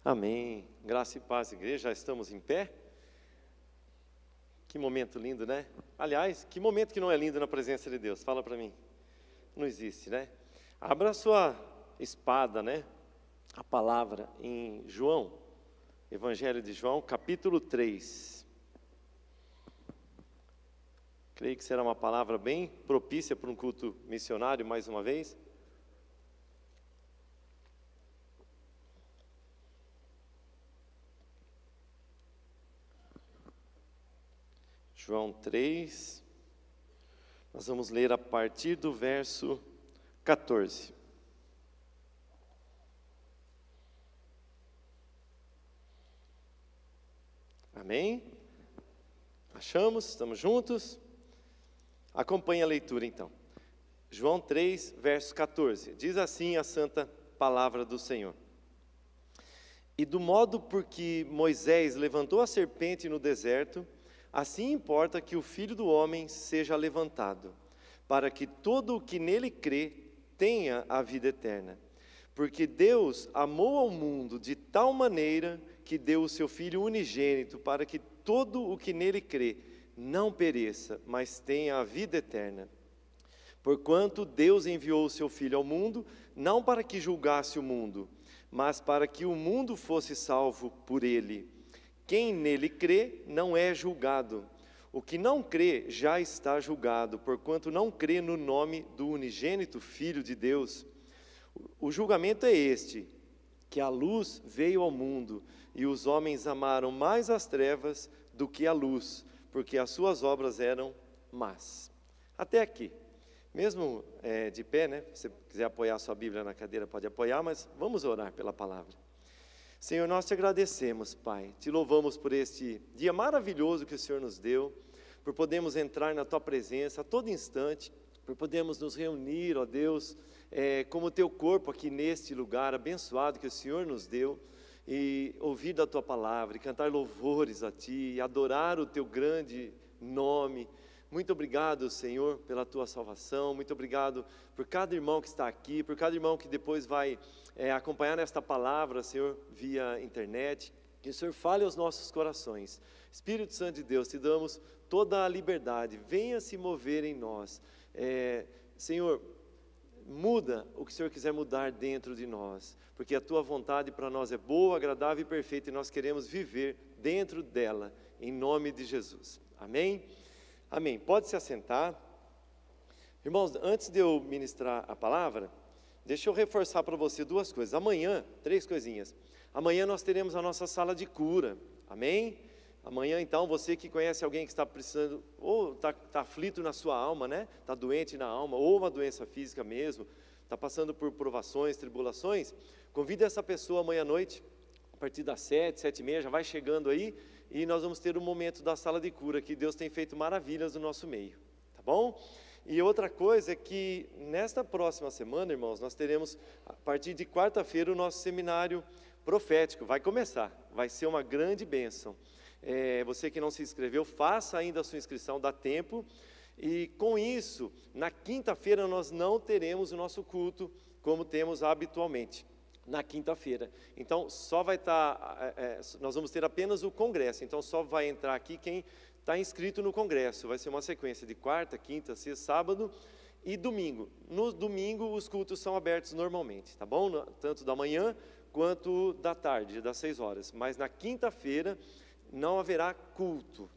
Amém. Graça e paz, igreja. Já estamos em pé? Que momento lindo, né? Aliás, que momento que não é lindo na presença de Deus? Fala para mim. Não existe, né? Abra a sua espada, né? A palavra em João, Evangelho de João, capítulo 3. Creio que será uma palavra bem propícia para um culto missionário, mais uma vez. João 3, nós vamos ler a partir do verso 14. Amém? Achamos? Estamos juntos? Acompanhe a leitura então. João 3, verso 14. Diz assim a santa palavra do Senhor. E do modo por que Moisés levantou a serpente no deserto, assim importa que o Filho do Homem seja levantado, para que todo o que nele crê tenha a vida eterna. Porque Deus amou ao mundo de tal maneira que deu o seu Filho unigênito, para que todo o que nele crê não pereça, mas tenha a vida eterna. Porquanto Deus enviou o seu Filho ao mundo, não para que julgasse o mundo, mas para que o mundo fosse salvo por ele. Quem nele crê não é julgado. O que não crê já está julgado, porquanto não crê no nome do unigênito Filho de Deus. O julgamento é este, que a luz veio ao mundo, e os homens amaram mais as trevas do que a luz, porque as suas obras eram más. Até aqui. Mesmo de pé, né? Se você quiser apoiar a sua Bíblia na cadeira, pode apoiar, mas vamos orar pela palavra. Senhor, nós te agradecemos, Pai, te louvamos por este dia maravilhoso que o Senhor nos deu, por podermos entrar na Tua presença a todo instante, por podermos nos reunir, ó Deus, como Teu corpo aqui neste lugar abençoado que o Senhor nos deu, e ouvir da Tua palavra, e cantar louvores a Ti, e adorar o Teu grande nome. Muito obrigado, Senhor, pela Tua salvação, muito obrigado por cada irmão que está aqui, por cada irmão que depois vai acompanhar esta palavra, Senhor, via internet. Que o Senhor fale aos nossos corações. Espírito Santo de Deus, te damos toda a liberdade, venha se mover em nós. Senhor, muda o que o Senhor quiser mudar dentro de nós, porque a Tua vontade para nós é boa, agradável e perfeita, e nós queremos viver dentro dela, em nome de Jesus. Amém? Amém. Pode se assentar. Irmãos, antes de eu ministrar a palavra, deixa eu reforçar para você duas coisas. Amanhã, três coisinhas. Amanhã nós teremos a nossa sala de cura. Amém? Amanhã, então, você que conhece alguém que está precisando, ou está aflito na sua alma, né? Está doente na alma, ou uma doença física mesmo, está passando por provações, tribulações, convida essa pessoa amanhã à noite, a partir das 7, 7h30, já vai chegando aí, e nós vamos ter um momento da sala de cura, que Deus tem feito maravilhas no nosso meio, tá bom? E outra coisa é que nesta próxima semana, irmãos, nós teremos, a partir de quarta-feira, o nosso seminário profético, vai começar, vai ser uma grande bênção. Você que não se inscreveu, faça ainda a sua inscrição, dá tempo, e com isso, na quinta-feira nós não teremos o nosso culto, como temos habitualmente. Na quinta-feira, então só vai estar, nós vamos ter apenas o congresso, então só vai entrar aqui quem está inscrito no congresso, vai ser uma sequência de quarta, quinta, sexta, sábado e domingo. No domingo os cultos são abertos normalmente, tá bom? Tanto da manhã quanto da tarde, das 6 horas, mas na quinta-feira não haverá culto,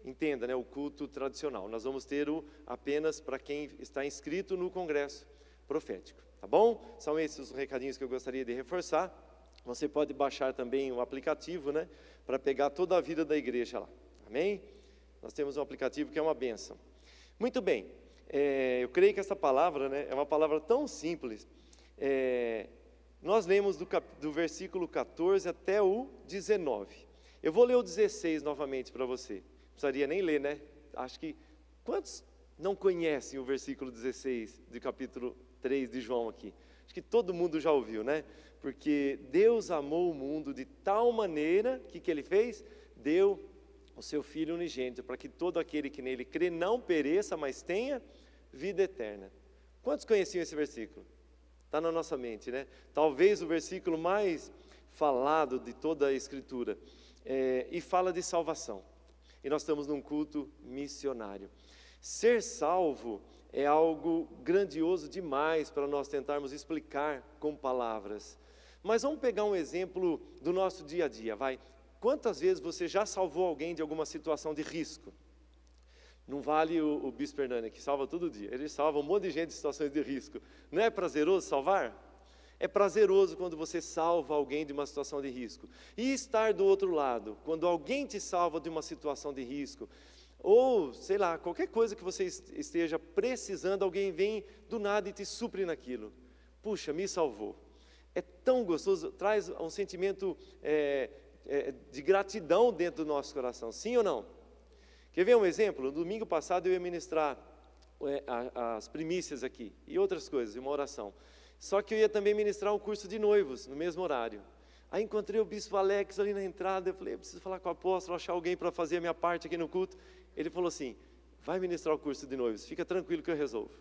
entenda, né? O culto tradicional, nós vamos ter apenas para quem está inscrito no congresso profético. Tá bom? São esses os recadinhos que eu gostaria de reforçar. Você pode baixar também o aplicativo, né? Para pegar toda a vida da igreja lá. Amém? Nós temos um aplicativo que é uma bênção. Muito bem. Eu creio que essa palavra, né? É uma palavra tão simples. Nós lemos do versículo 14 até o 19. Eu vou ler o 16 novamente para você. Não precisaria nem ler, né? Acho que... Quantos não conhecem o versículo 16 do capítulo 3 de João aqui? Acho que todo mundo já ouviu, né? Porque Deus amou o mundo de tal maneira que Ele fez? Deu o seu Filho unigênito, para que todo aquele que nele crê não pereça, mas tenha vida eterna. Quantos conheciam esse versículo? Está na nossa mente, né? Talvez o versículo mais falado de toda a Escritura, e fala de salvação. E nós estamos num culto missionário. Ser salvo é algo grandioso demais para nós tentarmos explicar com palavras. Mas vamos pegar um exemplo do nosso dia a dia, vai. Quantas vezes você já salvou alguém de alguma situação de risco? Não vale o Bispo Hernani, que salva todo dia. Ele salva um monte de gente de situações de risco. Não é prazeroso salvar? É prazeroso quando você salva alguém de uma situação de risco. E estar do outro lado, quando alguém te salva de uma situação de risco, ou, sei lá, qualquer coisa que você esteja precisando, alguém vem do nada e te supre naquilo. Puxa, me salvou. É tão gostoso, traz um sentimento de gratidão dentro do nosso coração, sim ou não? Quer ver um exemplo? No domingo passado eu ia ministrar as primícias aqui, e outras coisas, uma oração. Só que eu ia também ministrar um curso de noivos, no mesmo horário. Aí encontrei o bispo Alex ali na entrada, eu falei, eu preciso falar com o apóstolo, achar alguém para fazer a minha parte aqui no culto. Ele falou assim, vai ministrar o curso de noivos, fica tranquilo que eu resolvo.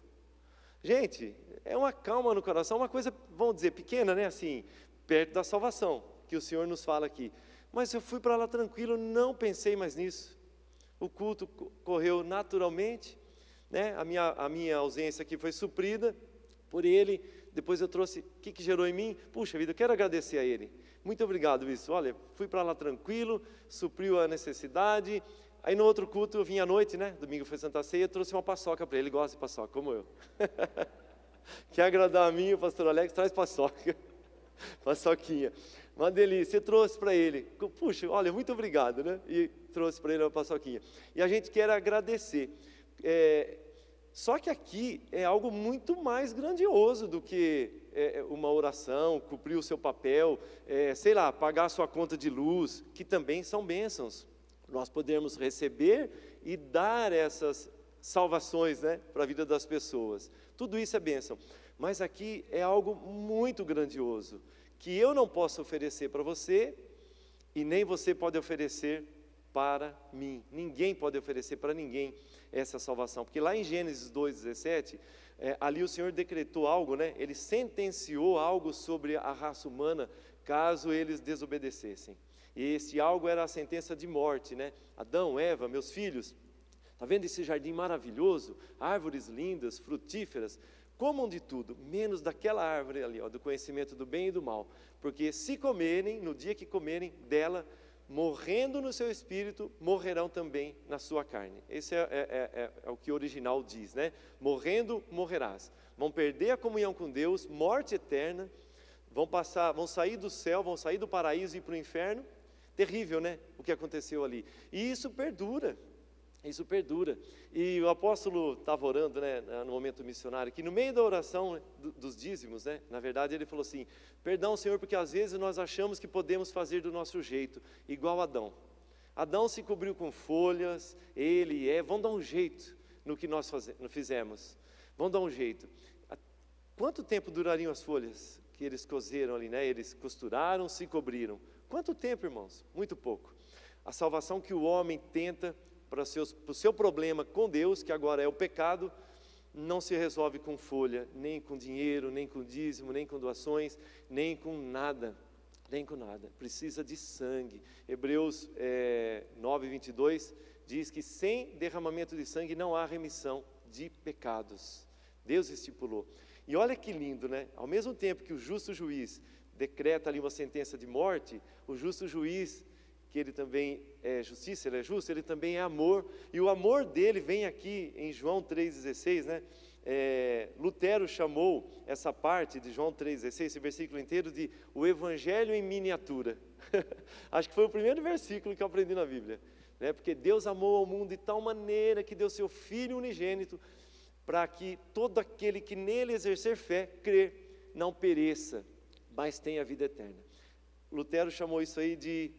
Gente, é uma calma no coração, uma coisa, vamos dizer, pequena, né, assim, perto da salvação, que o Senhor nos fala aqui. Mas eu fui para lá tranquilo, não pensei mais nisso. O culto correu naturalmente, né, a minha ausência aqui foi suprida por ele. Depois eu trouxe, o que gerou em mim? Puxa vida, eu quero agradecer a ele. Muito obrigado, bispo. Olha, fui para lá tranquilo, supriu a necessidade. Aí no outro culto eu vim à noite, né? Domingo foi Santa Ceia, trouxe uma paçoca para ele. Ele gosta de paçoca, como eu. Quer agradar a mim, o pastor Alex, traz paçoca. Paçoquinha. Uma delícia. Eu trouxe para ele. Puxa, olha, muito obrigado, né? E trouxe para ele uma paçoquinha. E a gente quer agradecer. Só que aqui é algo muito mais grandioso do que uma oração, cumprir o seu papel, sei lá, pagar a sua conta de luz, que também são bênçãos. Nós podemos receber e dar essas salvações, né, para a vida das pessoas. Tudo isso é bênção. Mas aqui é algo muito grandioso, que eu não posso oferecer para você, e nem você pode oferecer para mim. Ninguém pode oferecer para ninguém essa salvação, porque lá em Gênesis 2,17, ali o Senhor decretou algo, né? Ele sentenciou algo sobre a raça humana, caso eles desobedecessem, e esse algo era a sentença de morte, né? Adão, Eva, meus filhos, está vendo esse jardim maravilhoso, árvores lindas, frutíferas, comam de tudo, menos daquela árvore ali, ó, do conhecimento do bem e do mal, porque se comerem, no dia que comerem dela, morrendo no seu espírito, morrerão também na sua carne. Esse é o que o original diz, né? Morrendo, morrerás. Vão perder a comunhão com Deus, morte eterna, vão sair do céu, vão sair do paraíso e ir para o inferno. Terrível, né? O que aconteceu ali. E isso perdura. Isso perdura. E o apóstolo estava orando, né, no momento missionário, que no meio da oração, né, dos dízimos, né, na verdade ele falou assim, perdão, Senhor, porque às vezes nós achamos que podemos fazer do nosso jeito, igual Adão. Adão se cobriu com folhas, ele e Eva, vão dar um jeito no que nós fizemos. Vão dar um jeito. Quanto tempo durariam as folhas que eles cozeram ali, né? Eles costuraram, se cobriram. Quanto tempo, irmãos? Muito pouco. A salvação que o homem tenta para o seu problema com Deus, que agora é o pecado, não se resolve com folha, nem com dinheiro, nem com dízimo, nem com doações, nem com nada, precisa de sangue. Hebreus 9:22 diz que sem derramamento de sangue não há remissão de pecados, Deus estipulou. E olha que lindo, né? Ao mesmo tempo que o justo juiz decreta ali uma sentença de morte, o justo juiz, que ele também é justiça, ele é justo, ele também é amor, e o amor dele vem aqui em João 3,16, né? Lutero chamou essa parte de João 3,16, esse versículo inteiro, de o Evangelho em miniatura. Acho que foi o primeiro versículo que eu aprendi na Bíblia, né? Porque Deus amou ao mundo de tal maneira que deu seu Filho unigênito, para que todo aquele que nele exercer fé, crer, não pereça, mas tenha vida eterna. Lutero chamou isso aí de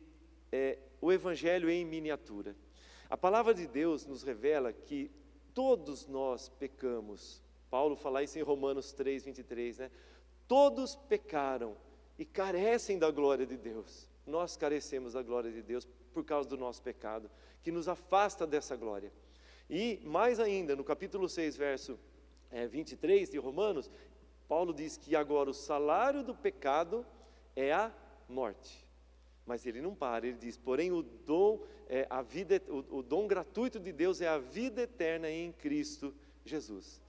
o Evangelho em miniatura. A palavra de Deus nos revela que todos nós pecamos. Paulo fala isso em Romanos 3:23, né? Todos pecaram e carecem da glória de Deus. Nós carecemos da glória de Deus por causa do nosso pecado, que nos afasta dessa glória. E mais ainda, no capítulo 6, verso 23 de Romanos, Paulo diz que agora o salário do pecado é a morte. Mas ele não para, ele diz, porém o dom gratuito de Deus é a vida eterna em Cristo Jesus.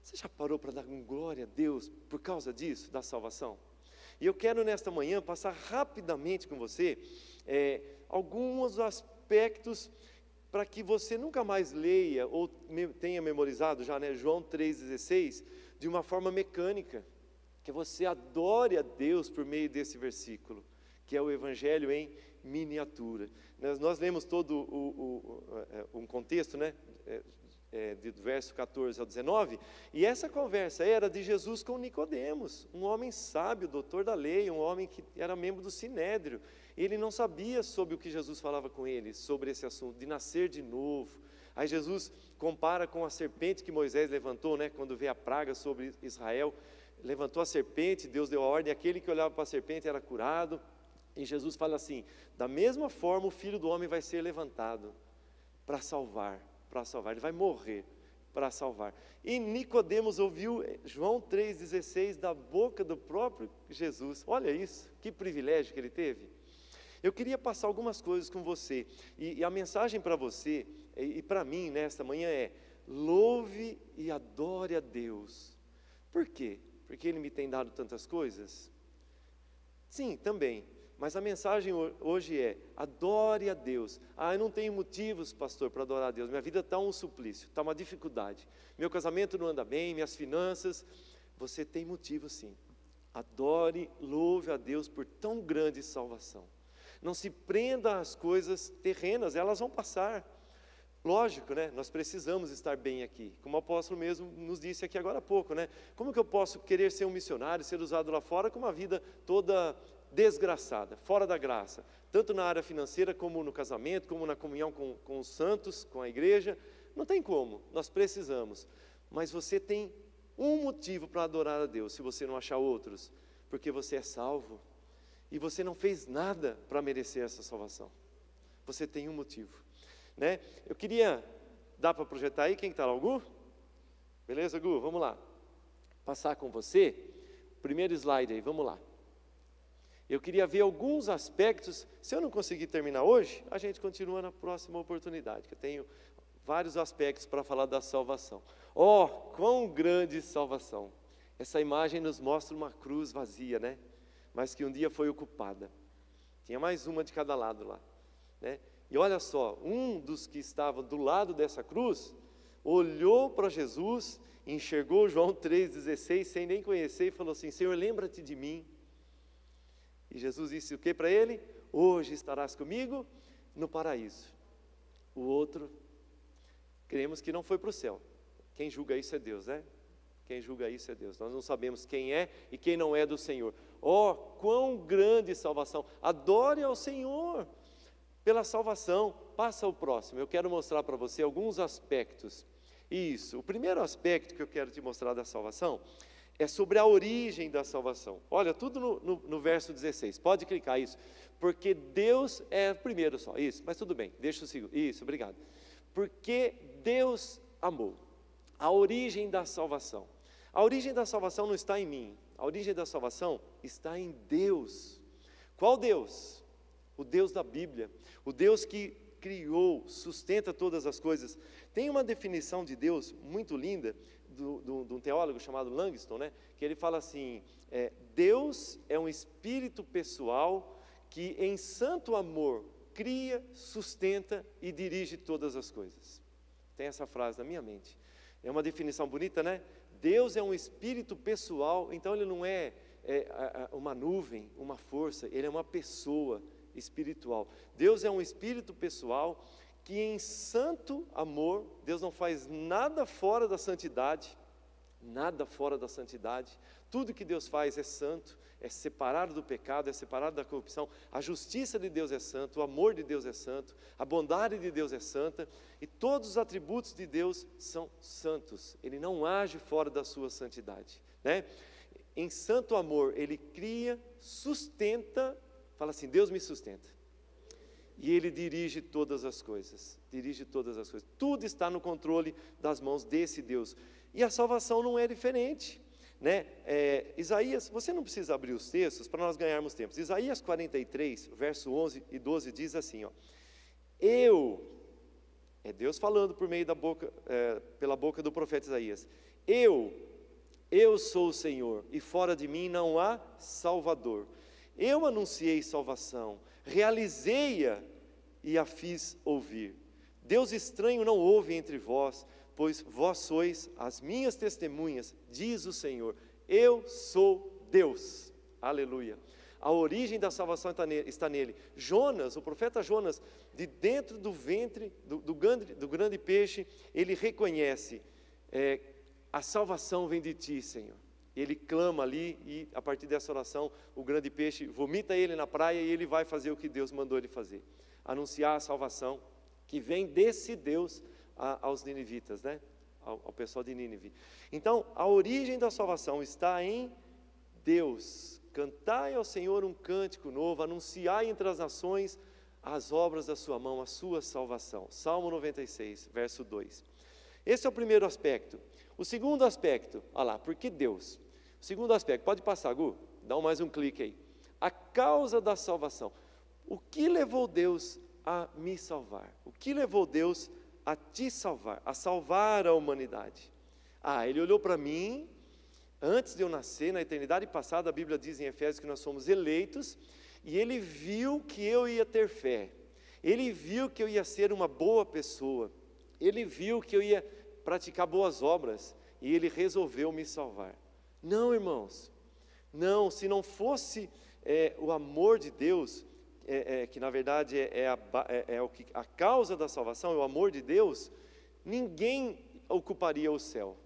Você já parou para dar glória a Deus por causa disso, da salvação? E eu quero nesta manhã passar rapidamente com você alguns aspectos para que você nunca mais leia ou tenha memorizado já, né, João 3,16, de uma forma mecânica, que você adore a Deus por meio desse versículo, que é o Evangelho em miniatura. Nós lemos todo um contexto, né, do verso 14 ao 19, e essa conversa era de Jesus com Nicodemos, um homem sábio, doutor da lei, um homem que era membro do Sinédrio. Ele não sabia sobre o que Jesus falava com ele, sobre esse assunto, de nascer de novo. Aí Jesus compara com a serpente que Moisés levantou, né, quando veio a praga sobre Israel, levantou a serpente, Deus deu a ordem, aquele que olhava para a serpente era curado, e Jesus fala assim, da mesma forma o Filho do Homem vai ser levantado para salvar, ele vai morrer para salvar. E Nicodemos ouviu João 3,16 da boca do próprio Jesus. Olha isso, que privilégio que ele teve. Eu queria passar algumas coisas com você, e a mensagem para você e para mim nesta manhã é: louve e adore a Deus. Por quê? Porque Ele me tem dado tantas coisas? Sim, também. Mas a mensagem hoje é: adore a Deus. Eu não tenho motivos, pastor, para adorar a Deus. Minha vida está um suplício, está uma dificuldade. Meu casamento não anda bem, minhas finanças. Você tem motivo sim. Adore, louve a Deus por tão grande salvação. Não se prenda às coisas terrenas, elas vão passar. Lógico, né? Nós precisamos estar bem aqui. Como o apóstolo mesmo nos disse aqui agora há pouco, né? Como que eu posso querer ser um missionário, ser usado lá fora com uma vida toda desgraçada, fora da graça, tanto na área financeira como no casamento, como na comunhão com os santos, com a igreja? Não tem como, nós precisamos. Mas você tem um motivo para adorar a Deus, se você não achar outros, porque você é salvo, e você não fez nada para merecer essa salvação. Você tem um motivo, né? Eu queria, dá para projetar aí, quem está lá, o Gu? Beleza, Gu? Vamos lá, passar com você, primeiro slide aí, vamos lá. Eu queria ver alguns aspectos. Se eu não conseguir terminar hoje, a gente continua na próxima oportunidade, que eu tenho vários aspectos para falar da salvação. Quão grande salvação! Essa imagem nos mostra uma cruz vazia, né? Mas que um dia foi ocupada. Tinha mais uma de cada lado lá, né? E olha só, um dos que estavam do lado dessa cruz, olhou para Jesus, enxergou João 3,16, sem nem conhecer, e falou assim: Senhor, lembra-te de mim. E Jesus disse o que para ele? Hoje estarás comigo no paraíso. O outro, cremos que não foi para o céu. Quem julga isso é Deus, né? Quem julga isso é Deus. Nós não sabemos quem é e quem não é do Senhor. Quão grande salvação! Adore ao Senhor pela salvação. Passa ao próximo. Eu quero mostrar para você alguns aspectos. Isso, o primeiro aspecto que eu quero te mostrar da salvação é sobre a origem da salvação. Olha, tudo no verso 16, pode clicar isso. Porque Deus é primeiro só, isso, mas tudo bem, deixa eu seguir, isso, obrigado. Porque Deus amou. A origem da salvação. A origem da salvação não está em mim, a origem da salvação está em Deus. Qual Deus? O Deus da Bíblia, o Deus que criou, sustenta todas as coisas. Tem uma definição de Deus muito linda, de um teólogo chamado Langston, né? Que ele fala assim, Deus é um espírito pessoal que em santo amor cria, sustenta e dirige todas as coisas. Tem essa frase na minha mente. É uma definição bonita, né? Deus é um espírito pessoal, então Ele não é uma nuvem, uma força, Ele é uma pessoa espiritual. Deus é um espírito pessoal que em santo amor, Deus não faz nada fora da santidade, nada fora da santidade. Tudo que Deus faz é santo, é separado do pecado, é separado da corrupção. A justiça de Deus é santo, o amor de Deus é santo, a bondade de Deus é santa, e todos os atributos de Deus são santos. Ele não age fora da sua santidade, né? Em santo amor, Ele cria, sustenta, fala assim, Deus me sustenta. E Ele dirige todas as coisas, tudo está no controle das mãos desse Deus. E a salvação não é diferente. né? Isaías, você não precisa abrir os textos para nós ganharmos tempo. Isaías 43, verso 11 e 12 diz assim, ó: é Deus falando por meio da boca, pela boca do profeta Isaías: eu sou o Senhor, e fora de mim não há Salvador. Eu anunciei salvação, realizei-a e a fiz ouvir. Deus estranho não houve entre vós, pois vós sois as minhas testemunhas, diz o Senhor. Eu sou Deus. Aleluia. A origem da salvação está nele. Jonas, o profeta Jonas, de dentro do ventre do grande peixe, ele reconhece: a salvação vem de ti, Senhor. Ele clama ali, e a partir dessa oração, o grande peixe vomita ele na praia, e ele vai fazer o que Deus mandou ele fazer: anunciar a salvação que vem desse Deus aos ninivitas, né? Ao pessoal de Nínive. Então, a origem da salvação está em Deus. Cantai ao Senhor um cântico novo, anunciai entre as nações as obras da sua mão, a sua salvação. Salmo 96, verso 2. Esse é o primeiro aspecto. O segundo aspecto, olha lá, porque Deus. O segundo aspecto, pode passar, Gu, dá mais um clique aí. A causa da salvação. O que levou Deus a me salvar? O que levou Deus a te salvar, a salvar a humanidade? Ele olhou para mim, antes de eu nascer, na eternidade passada, a Bíblia diz em Efésios que nós somos eleitos, e Ele viu que eu ia ter fé, Ele viu que eu ia ser uma boa pessoa, Ele viu que eu ia praticar boas obras, e Ele resolveu me salvar. Não, irmãos, não, se não fosse o amor de Deus, que na verdade a causa da salvação, é o amor de Deus, ninguém ocuparia o céu,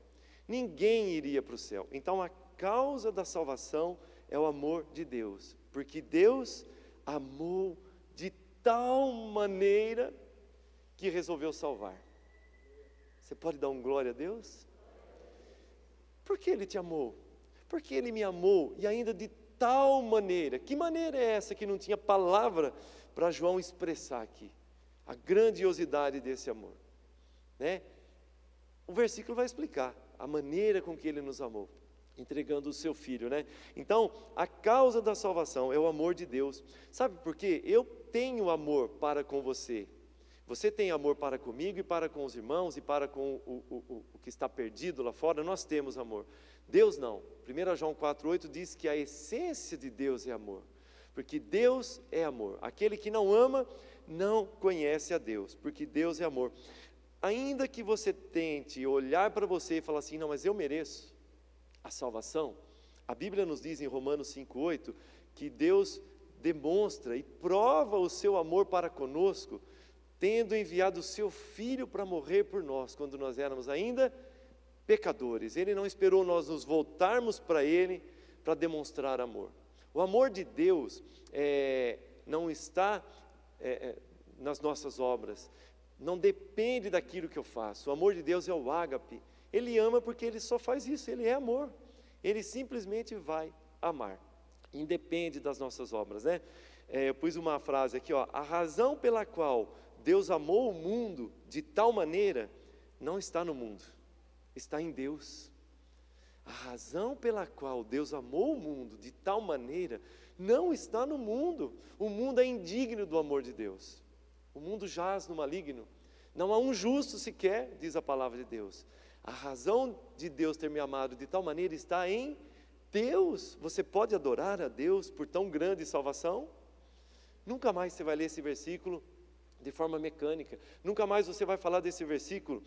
ninguém iria para o céu. Então a causa da salvação é o amor de Deus, porque Deus amou de tal maneira que resolveu salvar. Você pode dar um glória a Deus? Por que Ele te amou? Porque Ele me amou, e ainda de tal maneira. Que maneira é essa que não tinha palavra para João expressar aqui? A grandiosidade desse amor, né? O versículo vai explicar a maneira com que Ele nos amou, entregando o seu Filho, né? Então, a causa da salvação é o amor de Deus. Sabe por quê? Eu tenho amor para com você. Você tem amor para comigo e para com os irmãos e para com o que está perdido lá fora. Nós temos amor. Deus não. 1 João 4,8 diz que a essência de Deus é amor, porque Deus é amor. Aquele que não ama não conhece a Deus, porque Deus é amor. Ainda que você tente olhar para você e falar assim: não, mas eu mereço a salvação, a Bíblia nos diz em Romanos 5,8 que Deus demonstra e prova o seu amor para conosco, tendo enviado o seu Filho para morrer por nós, quando nós éramos ainda pecadores. Ele não esperou nós nos voltarmos para Ele para demonstrar amor. O amor de Deus não está nas nossas obras, não depende daquilo que eu faço. O amor de Deus é o ágape. Ele ama porque Ele só faz isso, Ele é amor. Ele simplesmente vai amar, independe das nossas obras, né? Eu pus uma frase aqui, ó: a razão pela qual Deus amou o mundo de tal maneira não está no mundo, está em Deus. A razão pela qual Deus amou o mundo de tal maneira não está no mundo. O mundo é indigno do amor de Deus. O mundo jaz no maligno. Não há um justo sequer, diz a palavra de Deus. A razão de Deus ter me amado de tal maneira está em Deus. Você pode adorar a Deus por tão grande salvação? Nunca mais você vai ler esse versículo de forma mecânica. Nunca mais você vai falar desse versículo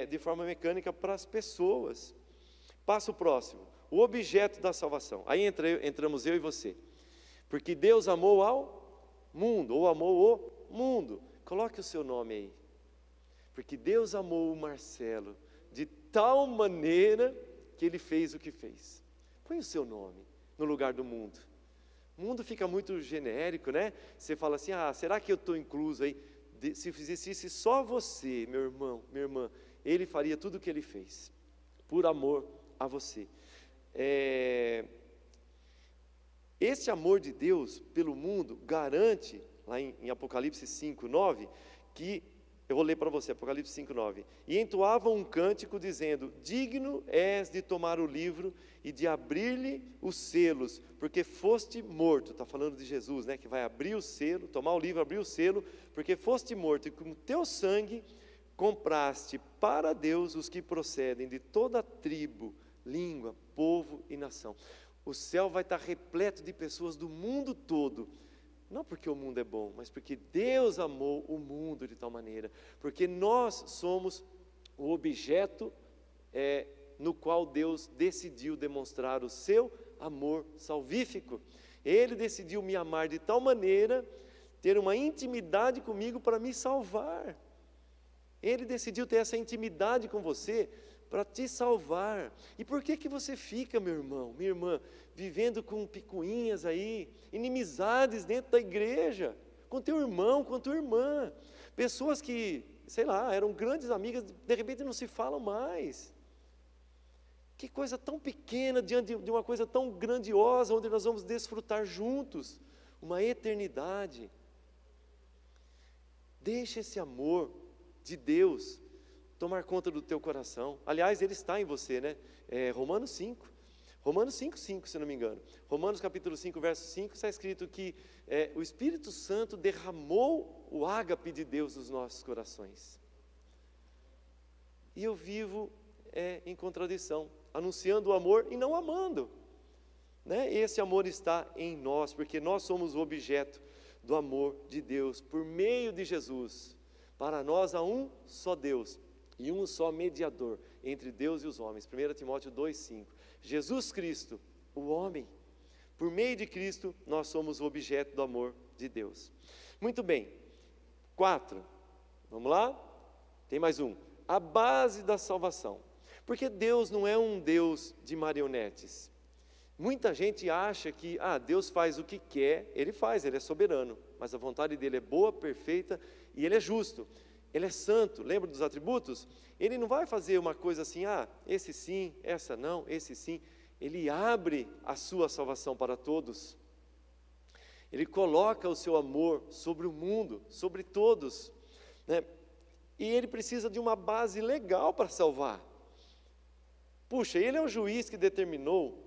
de forma mecânica para as pessoas. Passo próximo, o objeto da salvação. Aí entramos eu e você. Porque Deus amou ao mundo, ou amou o mundo. Coloque o seu nome aí. Porque Deus amou o Marcelo de tal maneira que Ele fez o que fez. Põe o seu nome no lugar do mundo. O mundo fica muito genérico, né? Você fala assim: será que eu estou incluso aí? Se fizesse só você, meu irmão, minha irmã, Ele faria tudo o que Ele fez, por amor a você. Esse amor de Deus pelo mundo garante, lá em Apocalipse 5:9, que Eu vou ler para você, Apocalipse 5:9. E entoavam um cântico dizendo: digno és de tomar o livro e de abrir-lhe os selos, porque foste morto. Está falando de Jesus, né? Que vai abrir o selo, tomar o livro, abrir o selo, porque foste morto, e com teu sangue compraste para Deus os que procedem de toda tribo, língua, povo e nação. O céu vai estar repleto de pessoas do mundo todo. Não porque o mundo é bom, mas porque Deus amou o mundo de tal maneira. Porque nós somos o objeto no qual Deus decidiu demonstrar o seu amor salvífico. Ele decidiu me amar de tal maneira, ter uma intimidade comigo para me salvar. Ele decidiu ter essa intimidade com você para te salvar. E por que você fica, meu irmão, minha irmã, vivendo com picuinhas aí, inimizades dentro da igreja, com teu irmão, com tua irmã, pessoas que, sei lá, eram grandes amigas, de repente não se falam mais. Que coisa tão pequena diante de uma coisa tão grandiosa, onde nós vamos desfrutar juntos uma eternidade. Deixa esse amor de Deus tomar conta do teu coração. Aliás, ele está em você, né? Romanos 5, 5, se não me engano. Romanos capítulo 5, verso 5, está escrito que o Espírito Santo derramou o ágape de Deus nos nossos corações. E eu vivo em contradição, anunciando o amor e não amando, né? Esse amor está em nós, porque nós somos o objeto do amor de Deus, por meio de Jesus. Para nós há um só Deus e um só mediador entre Deus e os homens. 1 Timóteo 2,5. Jesus Cristo, o homem. Por meio de Cristo, nós somos o objeto do amor de Deus. Muito bem. 4. Vamos lá? Tem mais um. A base da salvação. Porque Deus não é um Deus de marionetes. Muita gente acha que Deus faz o que quer, Ele faz, Ele é soberano, mas a vontade dEle é boa, perfeita e Ele é justo, Ele é santo. Lembra dos atributos? Ele não vai fazer uma coisa assim, esse sim, essa não, esse sim. Ele abre a sua salvação para todos, Ele coloca o seu amor sobre o mundo, sobre todos, né? E Ele precisa de uma base legal para salvar. Puxa, Ele é o juiz que determinou,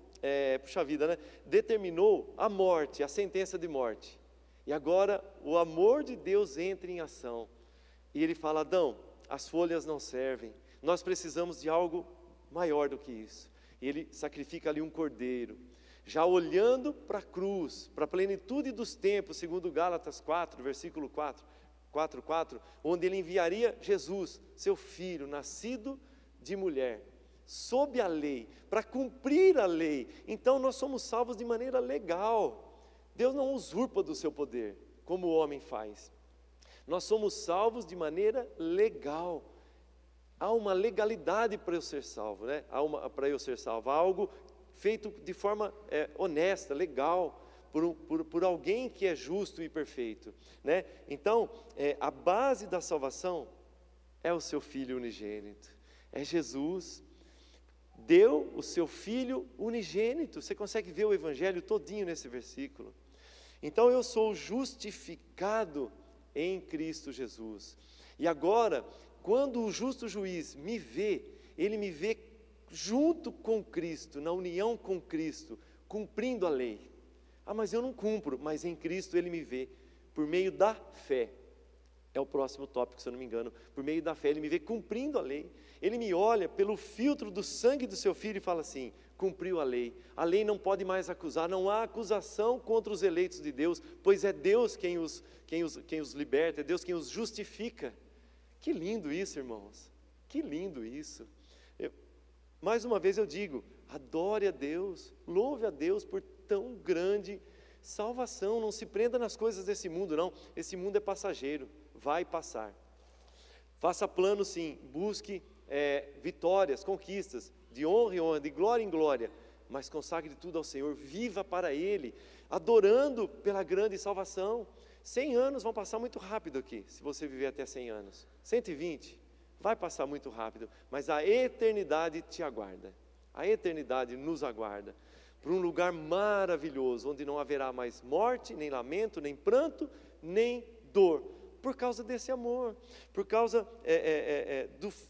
determinou a morte, a sentença de morte. E agora o amor de Deus entra em ação. E Ele fala: Adão, as folhas não servem, nós precisamos de algo maior do que isso. E Ele sacrifica ali um cordeiro, já olhando para a cruz, para a plenitude dos tempos, segundo Gálatas 4, versículo 4, onde Ele enviaria Jesus, seu filho, nascido de mulher, sob a lei, para cumprir a lei. Então nós somos salvos de maneira legal. Deus não usurpa do seu poder, como o homem faz. Nós somos salvos de maneira legal. Há uma legalidade para eu ser salvo, né? Há algo feito de forma honesta, legal, por alguém que é justo e perfeito, né? Então, a base da salvação é o seu Filho unigênito, é Jesus. Deu o seu Filho unigênito. Você consegue ver o Evangelho todinho nesse versículo. Então eu sou justificado em Cristo Jesus. E agora, quando o justo juiz me vê, ele me vê junto com Cristo, na união com Cristo, cumprindo a lei. Mas eu não cumpro, mas em Cristo ele me vê, por meio da fé. É o próximo tópico, se eu não me engano. Por meio da fé, ele me vê cumprindo a lei. Ele me olha pelo filtro do sangue do seu Filho e fala assim: cumpriu a lei não pode mais acusar, não há acusação contra os eleitos de Deus, pois é Deus quem os liberta, é Deus quem os justifica. Que lindo isso, irmãos, que lindo isso. Mais uma vez eu digo, adore a Deus, louve a Deus por tão grande salvação. Não se prenda nas coisas desse mundo, não. Esse mundo é passageiro, vai passar. Faça plano sim, busque vitórias, conquistas, de honra em honra, de glória em glória, mas consagre tudo ao Senhor, viva para Ele, adorando pela grande salvação. 100 anos vão passar muito rápido aqui, se você viver até 100 anos, 120, vai passar muito rápido, mas a eternidade te aguarda, a eternidade nos aguarda, para um lugar maravilhoso, onde não haverá mais morte, nem lamento, nem pranto, nem dor, por causa desse amor, por causa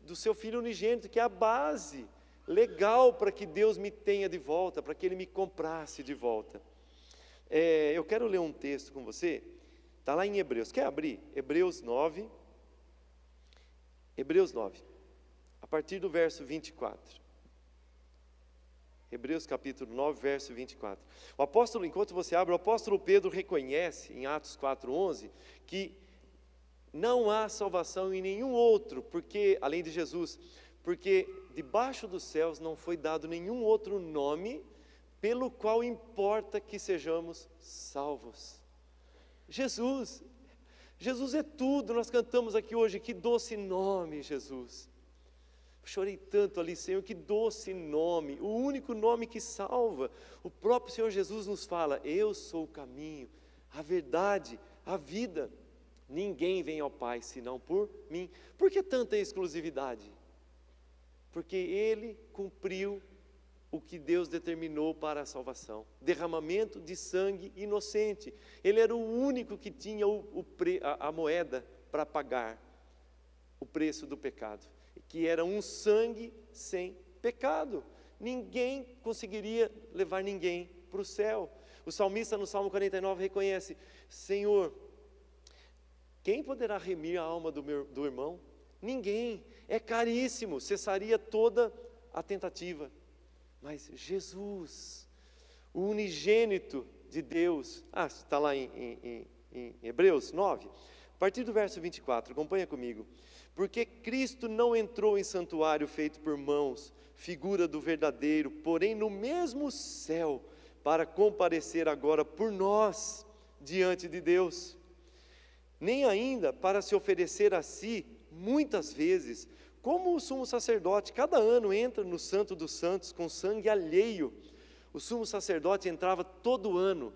do seu Filho unigênito, que é a base legal para que Deus me tenha de volta, para que Ele me comprasse de volta. Eu quero ler um texto com você, está lá em Hebreus, quer abrir? Hebreus 9, a partir do verso 24. Hebreus capítulo 9, verso 24. O apóstolo, enquanto você abre, o apóstolo Pedro reconhece em Atos 4:11 que não há salvação em nenhum outro, porque além de Jesus, porque debaixo dos céus não foi dado nenhum outro nome pelo qual importa que sejamos salvos. Jesus é tudo. Nós cantamos aqui hoje, que doce nome, Jesus. Chorei tanto ali, Senhor, que doce nome, o único nome que salva. O próprio Senhor Jesus nos fala: eu sou o caminho, a verdade, a vida. Ninguém vem ao Pai senão por mim. Por que tanta exclusividade? Porque Ele cumpriu o que Deus determinou para a salvação, derramamento de sangue inocente. Ele era o único que tinha a moeda para pagar o preço do pecado, que era um sangue sem pecado. Ninguém conseguiria levar ninguém para o céu. O salmista no Salmo 49 reconhece: Senhor, quem poderá remir a alma do irmão? Ninguém, é caríssimo, cessaria toda a tentativa. Mas Jesus, o unigênito de Deus, está lá em Hebreus 9, a partir do verso 24, acompanha comigo. Porque Cristo não entrou em santuário feito por mãos, figura do verdadeiro, porém no mesmo céu, para comparecer agora por nós diante de Deus. Nem ainda para se oferecer a si, muitas vezes, como o sumo sacerdote, cada ano entra no Santo dos Santos com sangue alheio. O sumo sacerdote entrava todo ano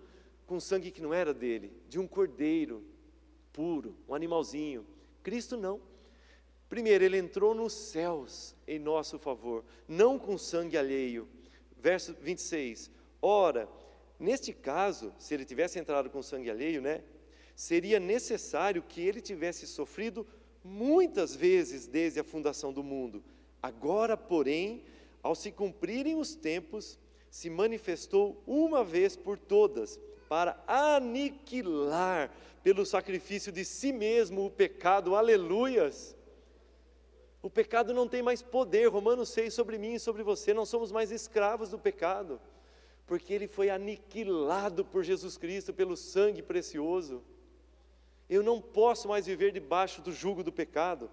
com sangue que não era dele, de um cordeiro puro, um animalzinho. Cristo não. Primeiro, Ele entrou nos céus em nosso favor, não com sangue alheio. Verso 26. Ora, neste caso, se Ele tivesse entrado com sangue alheio, seria necessário que Ele tivesse sofrido muitas vezes desde a fundação do mundo. Agora, porém, ao se cumprirem os tempos, se manifestou uma vez por todas, para aniquilar pelo sacrifício de si mesmo o pecado. Aleluias! O pecado não tem mais poder. Romanos 6, sobre mim e sobre você, não somos mais escravos do pecado, porque ele foi aniquilado por Jesus Cristo, pelo sangue precioso. Eu não posso mais viver debaixo do jugo do pecado.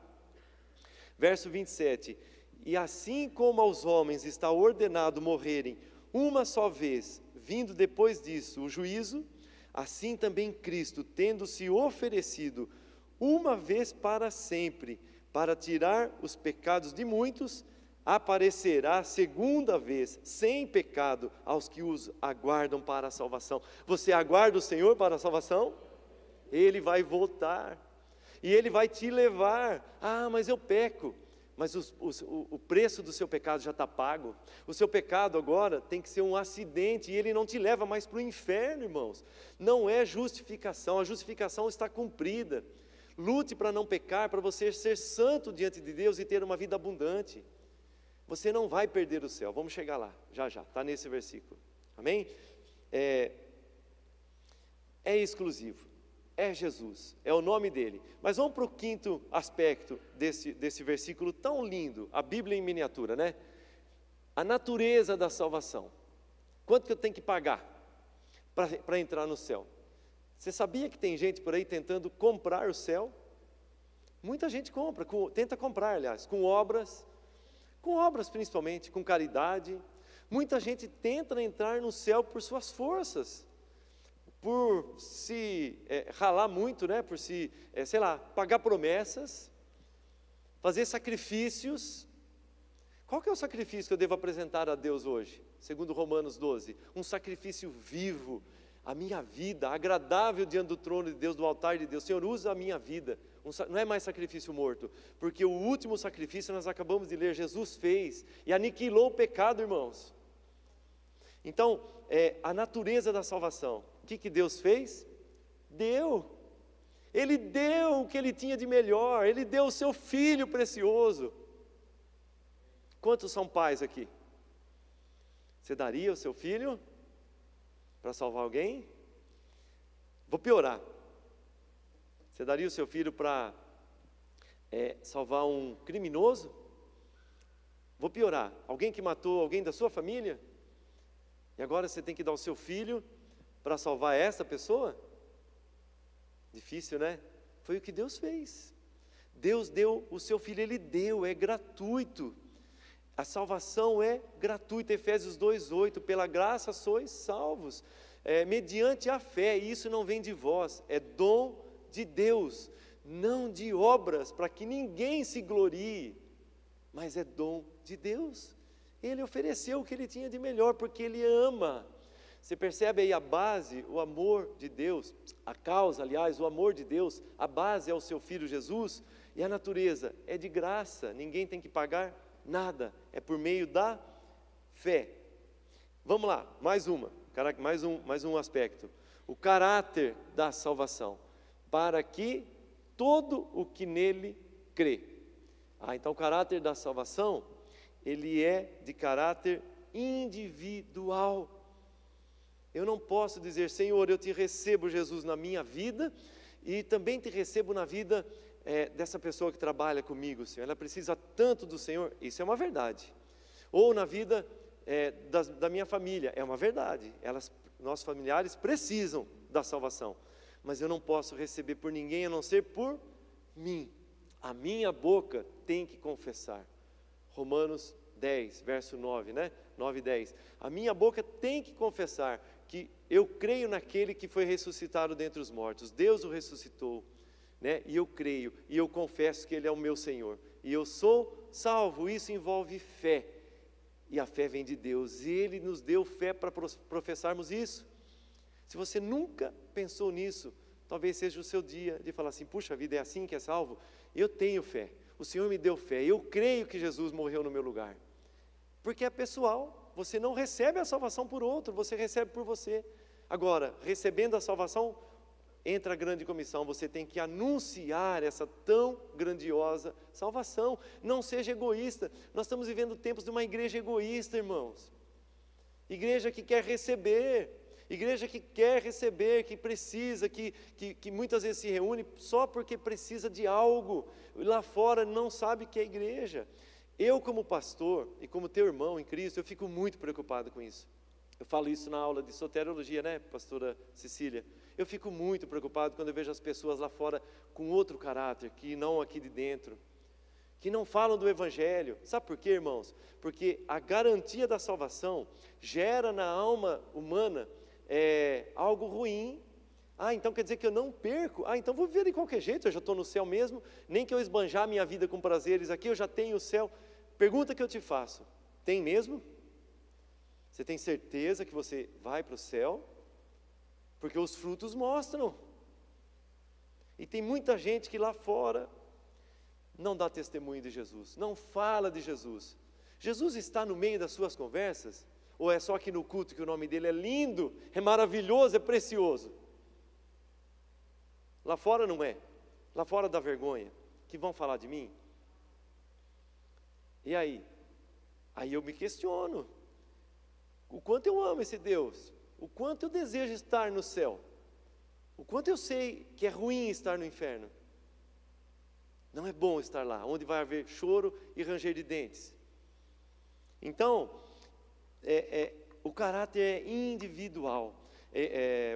Verso 27, e assim como aos homens está ordenado morrerem uma só vez, vindo depois disso o juízo, assim também Cristo, tendo se oferecido uma vez para sempre, para tirar os pecados de muitos, aparecerá segunda vez, sem pecado, aos que os aguardam para a salvação. Você aguarda o Senhor para a salvação? Ele vai voltar, e Ele vai te levar. Mas eu peco. Mas o preço do seu pecado já está pago. O seu pecado agora tem que ser um acidente, e Ele não te leva mais para o inferno, irmãos. Não é justificação, a justificação está cumprida. Lute para não pecar, para você ser santo diante de Deus e ter uma vida abundante. Você não vai perder o céu. Vamos chegar lá, já, está nesse versículo. Amém? É exclusivo. É Jesus, é o nome dele. Mas vamos para o quinto aspecto desse versículo tão lindo, a Bíblia em miniatura, A natureza da salvação. Quanto que eu tenho que pagar para entrar no céu? Você sabia que tem gente por aí tentando comprar o céu? Muita gente tenta comprar, aliás, com obras principalmente, com caridade. Muita gente tenta entrar no céu por suas forças, por se ralar muito, por se, pagar promessas, fazer sacrifícios. Qual que é o sacrifício que eu devo apresentar a Deus hoje? Segundo Romanos 12, um sacrifício vivo, a minha vida, agradável diante do trono de Deus, do altar de Deus. Senhor, usa a minha vida. Não é mais sacrifício morto, porque o último sacrifício, nós acabamos de ler, Jesus fez e aniquilou o pecado, irmãos. Então, a natureza da salvação. O que Deus fez? Deu. Ele deu o que Ele tinha de melhor, Ele deu o seu Filho precioso. Quantos são pais aqui? Você daria o seu filho para salvar alguém? Vou piorar. Você daria o seu filho para salvar um criminoso? Vou piorar. Alguém que matou alguém da sua família? E agora você tem que dar o seu filho para salvar essa pessoa? Difícil, né? Foi o que Deus fez. Deus deu o seu filho, Ele deu, é gratuito. A salvação é gratuita. Efésios 2:8, pela graça sois salvos, mediante a fé, e isso não vem de vós, é dom de Deus, não de obras, para que ninguém se glorie, mas é dom de Deus. Ele ofereceu o que Ele tinha de melhor, porque Ele ama. Você percebe aí a base, o amor de Deus, a causa, aliás, o amor de Deus, a base é o seu Filho Jesus, e a natureza é de graça, ninguém tem que pagar nada, é por meio da fé. Vamos lá, mais um aspecto, o caráter da salvação, para que todo o que nele crê. Então o caráter da salvação, ele é de caráter individual. Eu não posso dizer, Senhor, eu te recebo, Jesus, na minha vida, e também te recebo na vida dessa pessoa que trabalha comigo, Senhor, ela precisa tanto do Senhor, isso é uma verdade. Ou na vida da minha família, é uma verdade, nossos familiares precisam da salvação, mas eu não posso receber por ninguém a não ser por mim. A minha boca tem que confessar. Romanos 10, verso 9, né? 9 e 10. A minha boca tem que confessar que eu creio naquele que foi ressuscitado dentre os mortos. Deus o ressuscitou, né? E eu creio, e eu confesso que Ele é o meu Senhor. E eu sou salvo, isso envolve fé. E a fé vem de Deus, e Ele nos deu fé para professarmos isso. Se você nunca pensou nisso, talvez seja o seu dia de falar assim, puxa vida, é assim que é salvo? Eu tenho fé, o Senhor me deu fé, eu creio que Jesus morreu no meu lugar. Porque é pessoal, você não recebe a salvação por outro, você recebe por você. Agora, recebendo a salvação, entra a grande comissão, você tem que anunciar essa tão grandiosa salvação. Não seja egoísta, nós estamos vivendo tempos de uma igreja egoísta, irmãos. Igreja que quer receber, que precisa, que muitas vezes se reúne só porque precisa de algo, lá fora não sabe que é igreja. Eu como pastor e como teu irmão em Cristo, eu fico muito preocupado com isso. Eu falo isso na aula de soteriologia, né, pastora Cecília? Eu fico muito preocupado quando eu vejo as pessoas lá fora com outro caráter, que não aqui de dentro, que não falam do Evangelho. Sabe por quê, irmãos? Porque a garantia da salvação gera na alma humana algo ruim. Então quer dizer que eu não perco? Então vou viver de qualquer jeito, eu já estou no céu mesmo, nem que eu esbanjar minha vida com prazeres aqui, eu já tenho o céu. Pergunta que eu te faço, tem mesmo? Você tem certeza que você vai para o céu? Porque os frutos mostram. E tem muita gente que lá fora não dá testemunho de Jesus, não fala de Jesus. Jesus está no meio das suas conversas? Ou é só aqui no culto que o nome dele é lindo, é maravilhoso, é precioso? Lá fora não é. Lá fora dá vergonha, que vão falar de mim. E aí? Aí eu me questiono. O quanto eu amo esse Deus, o quanto eu desejo estar no céu, o quanto eu sei que é ruim estar no inferno. Não é bom estar lá, onde vai haver choro e ranger de dentes. Então, o caráter é individual.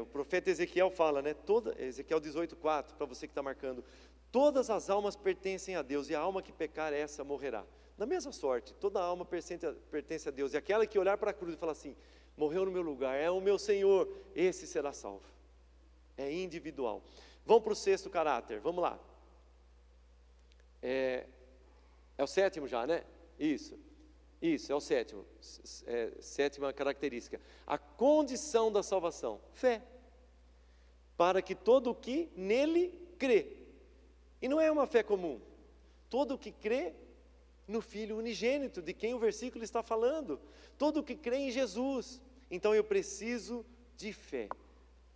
O profeta Ezequiel fala, né? Ezequiel 18:4, para você que está marcando, todas as almas pertencem a Deus, e a alma que pecar, essa morrerá. Da mesma sorte, toda alma pertence a Deus, e aquela que olhar para a cruz e falar assim, morreu no meu lugar, é o meu Senhor, esse será salvo. É individual. Vamos para o sexto caráter, vamos lá. É o sétimo já, né? Isso, é o sétimo. Sétima característica. A condição da salvação, fé. Para que todo o que nele crê. E não é uma fé comum. Todo o que crê no Filho unigênito, de quem o versículo está falando. Todo o que crê em Jesus. Então eu preciso de fé.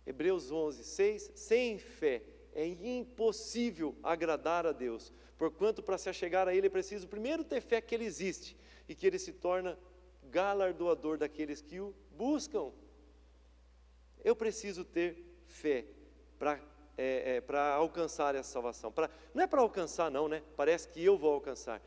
Hebreus 11:6, sem fé é impossível agradar a Deus, porquanto para se achegar a Ele é preciso primeiro ter fé que Ele existe e que Ele se torna galardoador daqueles que o buscam. Eu preciso ter fé para alcançar essa salvação. Não é para alcançar não, né? Parece que eu vou alcançar.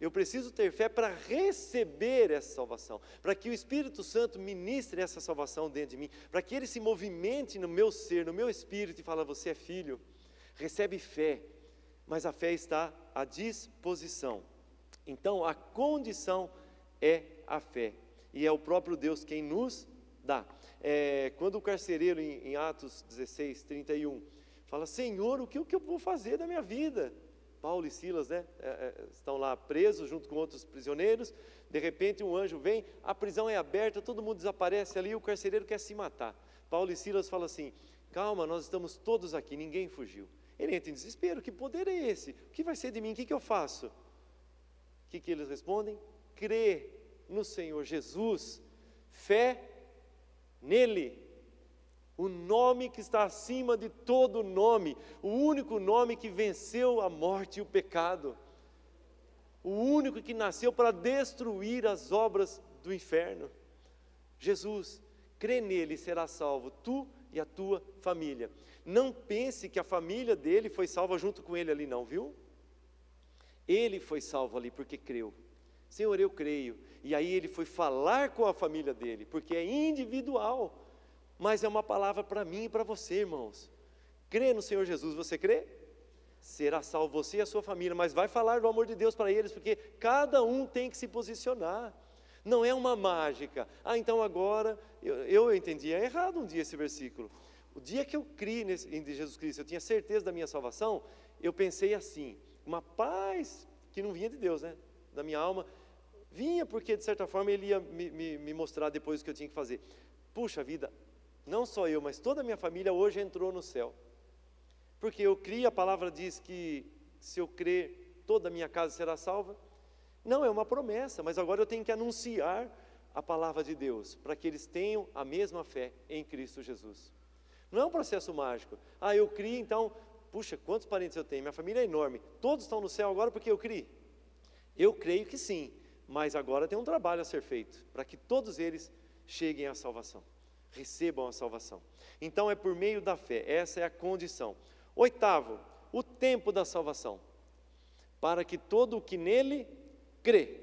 Eu preciso ter fé para receber essa salvação, para que o Espírito Santo ministre essa salvação dentro de mim, para que Ele se movimente no meu ser, no meu espírito e fala, você é filho, recebe fé, mas a fé está à disposição. Então a condição é a fé, e é o próprio Deus quem nos dá. Quando o carcereiro em Atos 16, 31, fala, Senhor, o que eu vou fazer da minha vida? Paulo e Silas, né, estão lá presos junto com outros prisioneiros, de repente um anjo vem, a prisão é aberta, todo mundo desaparece ali, o carcereiro quer se matar. Paulo e Silas falam assim, calma, nós estamos todos aqui, ninguém fugiu. Ele entra em desespero, que poder é esse? O que vai ser de mim? O que eu faço? O que eles respondem? Crê no Senhor Jesus, fé nele, o nome que está acima de todo nome, o único nome que venceu a morte e o pecado, o único que nasceu para destruir as obras do inferno. Jesus, crê nele e será salvo, tu e a tua família. Não pense que a família dele foi salva junto com ele ali não, viu? Ele foi salvo ali porque creu. Senhor, eu creio. E aí ele foi falar com a família dele, porque é individual. Mas é uma palavra para mim e para você, irmãos. Crê no Senhor Jesus, você crê? Será salvo você e a sua família, mas vai falar do amor de Deus para eles, porque cada um tem que se posicionar. Não é uma mágica. Então agora, eu entendia errado um dia esse versículo. O dia que eu criei em Jesus Cristo, eu tinha certeza da minha salvação, eu pensei assim, uma paz que não vinha de Deus, né? Da minha alma, vinha porque de certa forma Ele ia me mostrar depois o que eu tinha que fazer. Puxa vida, não só eu, mas toda a minha família hoje entrou no céu. Porque eu criei, a palavra diz que se eu crer, toda a minha casa será salva. Não, é uma promessa, mas agora eu tenho que anunciar a palavra de Deus, para que eles tenham a mesma fé em Cristo Jesus. Não é um processo mágico. Eu criei, então, puxa, quantos parentes eu tenho? Minha família é enorme. Todos estão no céu agora porque eu criei? Eu creio que sim, mas agora tem um trabalho a ser feito, para que todos eles cheguem à salvação. Recebam a salvação. Então é por meio da fé, essa é a condição. Oitavo, o tempo da salvação, para que todo o que nele crê.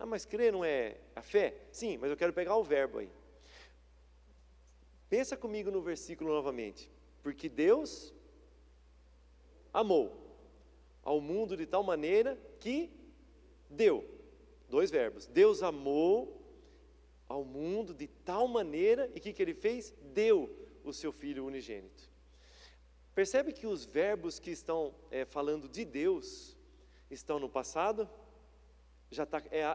Mas crer não é a fé? Sim, mas eu quero pegar o verbo aí. Pensa comigo no versículo novamente. Porque Deus amou ao mundo de tal maneira que deu. Dois verbos. Deus amou ao mundo de tal maneira, e o que Ele fez? Deu o seu Filho unigênito. Percebe que os verbos que estão falando de Deus, estão no passado? Já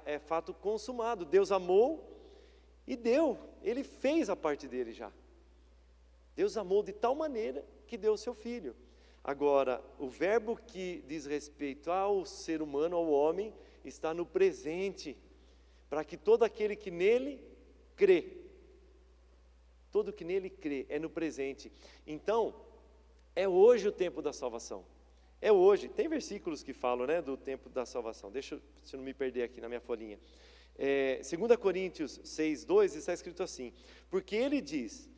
é fato consumado. Deus amou e deu, Ele fez a parte dele já. Deus amou de tal maneira que deu o seu Filho. Agora, o verbo que diz respeito ao ser humano, ao homem, está no presente, para que todo aquele que nele crê, todo que nele crê, é no presente. Então, é hoje o tempo da salvação, é hoje. Tem versículos que falam, né, do tempo da salvação. Deixa eu não me perder aqui na minha folhinha. 2 Coríntios 6:2 está escrito assim: porque ele diz,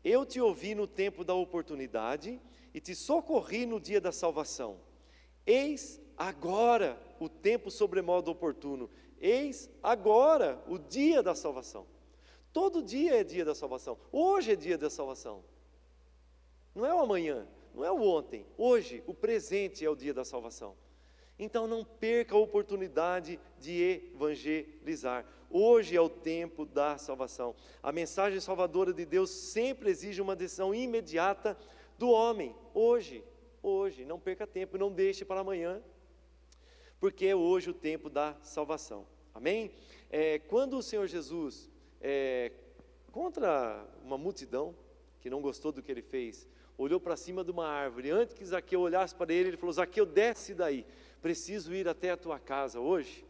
eu te ouvi no tempo da oportunidade e te socorri no dia da salvação. Eis agora o tempo sobremodo oportuno. Eis agora o dia da salvação. Todo dia é dia da salvação. Hoje é dia da salvação. Não é o amanhã, não é o ontem. Hoje, o presente é o dia da salvação. Então não perca a oportunidade de evangelizar. Hoje é o tempo da salvação. A mensagem salvadora de Deus sempre exige uma decisão imediata do homem. Hoje, não perca tempo, não deixe para amanhã, porque é hoje o tempo da salvação. Amém? Quando o Senhor Jesus, contra uma multidão que não gostou do que ele fez, olhou para cima de uma árvore, antes que Zaqueu olhasse para ele, ele falou, Zaqueu, desce daí, preciso ir até a tua casa hoje.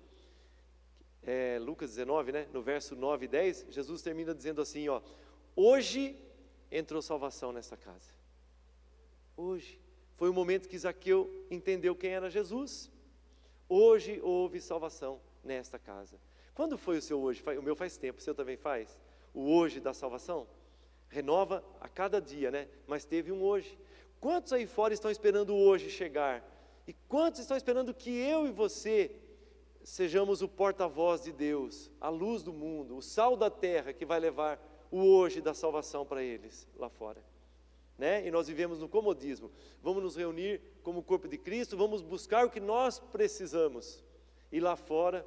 Lucas 19, né? No verso 9 e 10, Jesus termina dizendo assim, hoje entrou salvação nessa casa. Hoje, foi o momento que Zaqueu entendeu quem era Jesus. Hoje houve salvação nesta casa. Quando foi o seu hoje? O meu faz tempo, o seu também faz? O hoje da salvação? Renova a cada dia, né? Mas teve um hoje. Quantos aí fora estão esperando o hoje chegar? E quantos estão esperando que eu e você sejamos o porta-voz de Deus, a luz do mundo, o sal da terra que vai levar o hoje da salvação para eles lá fora, né? E nós vivemos no comodismo. Vamos nos reunir como corpo de Cristo, vamos buscar o que nós precisamos. E lá fora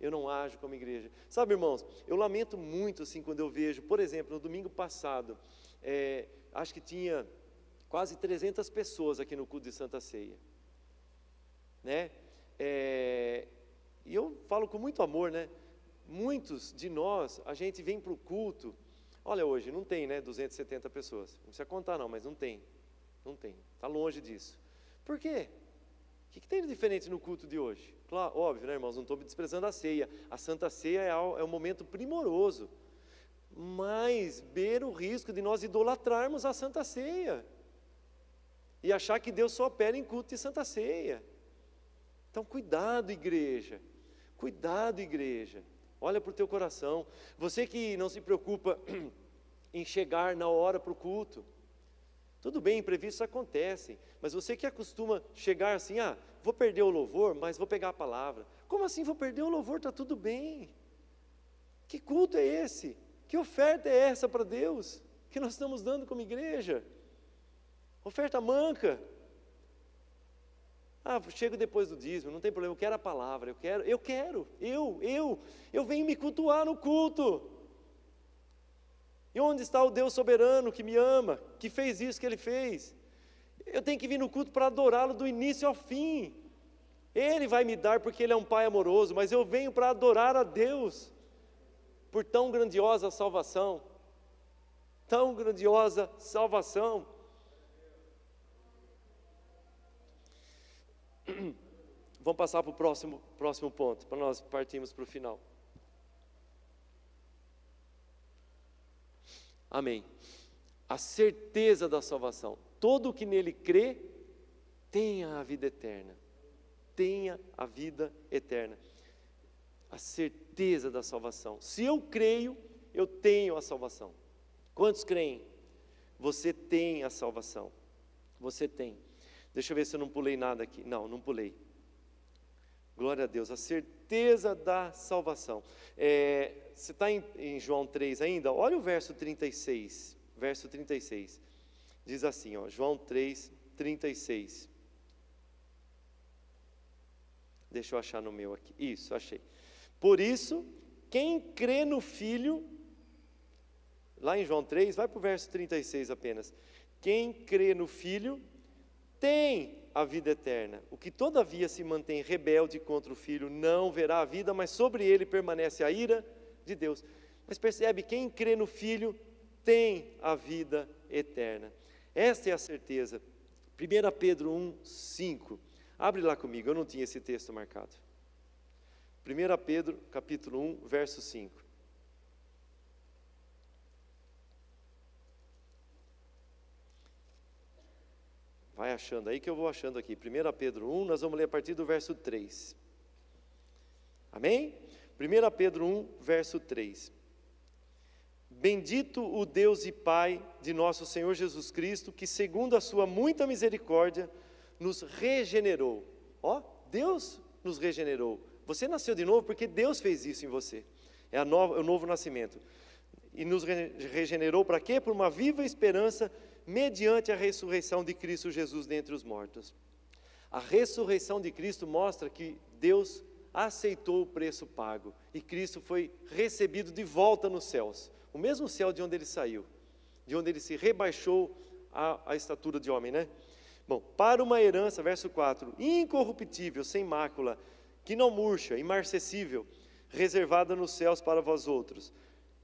eu não ajo como igreja. Sabe, irmãos, eu lamento muito assim quando eu vejo, por exemplo, no domingo passado, acho que tinha quase 300 pessoas aqui no culto de Santa Ceia, né? E eu falo com muito amor, né? Muitos de nós, a gente vem para o culto, olha, hoje não tem, né, 270 pessoas, não precisa contar não, mas não tem, está longe disso. Por quê? O que tem de diferente no culto de hoje? Claro, óbvio, né, irmãos, não estou desprezando a ceia, a Santa Ceia é um momento primoroso, mas beira o risco de nós idolatrarmos a Santa Ceia, e achar que Deus só opera em culto de Santa Ceia. Então cuidado, igreja, olha para o teu coração. Você que não se preocupa em chegar na hora para o culto, tudo bem, imprevistos acontecem, mas você que acostuma chegar assim, vou perder o louvor, mas vou pegar a palavra. Como assim vou perder o louvor? Está tudo bem. Que culto é esse? Que oferta é essa para Deus que nós estamos dando como igreja? Oferta manca. Chego depois do dízimo, não tem problema, eu quero a palavra, eu venho me cultuar no culto. E onde está o Deus soberano que me ama, que fez isso que Ele fez? Eu tenho que vir no culto para adorá-lo do início ao fim. Ele vai me dar porque Ele é um Pai amoroso, mas eu venho para adorar a Deus, por tão grandiosa salvação, Vamos passar para o próximo ponto, para nós partirmos para o final. Amém. A certeza da salvação. Todo o que nele crê, tenha a vida eterna. Tenha a vida eterna. A certeza da salvação. Se eu creio, eu tenho a salvação. Quantos creem? Você tem a salvação. Você tem. Deixa eu ver se eu não pulei nada aqui. Não pulei. Glória a Deus, a certeza da salvação. Você está em João 3 ainda? Olha o verso 36. Verso 36. Diz assim, João 3, 36. Deixa eu achar no meu aqui. Isso, achei. Por isso, quem crê no Filho, lá em João 3, vai para o verso 36 apenas. Quem crê no Filho tem a vida eterna. O que todavia se mantém rebelde contra o Filho não verá a vida, mas sobre ele permanece a ira de Deus. Mas percebe, quem crê no Filho tem a vida eterna. Esta é a certeza. 1 Pedro 1, 5. Abre lá comigo, eu não tinha esse texto marcado. 1 Pedro, capítulo 1, verso 5. Vai achando aí que eu vou achando aqui. 1 Pedro 1, nós vamos ler a partir do verso 3. Amém? 1 Pedro 1, verso 3. Bendito o Deus e Pai de nosso Senhor Jesus Cristo, que segundo a sua muita misericórdia, nos regenerou. Deus nos regenerou. Você nasceu de novo porque Deus fez isso em você. É o novo nascimento. E nos regenerou para quê? Por uma viva esperança mediante a ressurreição de Cristo Jesus dentre os mortos. A ressurreição de Cristo mostra que Deus aceitou o preço pago e Cristo foi recebido de volta nos céus, o mesmo céu de onde ele saiu, de onde ele se rebaixou à estatura de homem, né? Bom, para uma herança, verso 4, incorruptível, sem mácula, que não murcha, imarcessível, reservada nos céus para vós outros,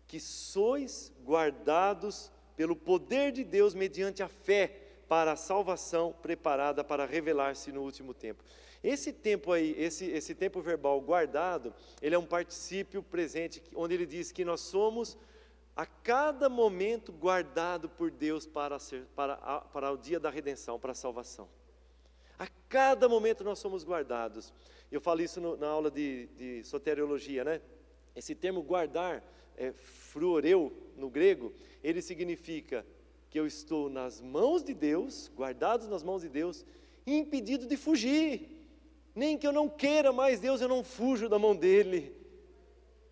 que sois guardados pelo poder de Deus mediante a fé para a salvação preparada para revelar-se no último tempo. Esse tempo aí, esse tempo verbal guardado, ele é um particípio presente, onde ele diz que nós somos a cada momento guardado por Deus para o dia da redenção, para a salvação. A cada momento nós somos guardados. Eu falo isso na aula de soteriologia, né? Esse termo guardar, fruoreu no grego, ele significa que eu estou nas mãos de Deus, guardados nas mãos de Deus, impedido de fugir. Nem que eu não queira mais Deus, eu não fujo da mão dele.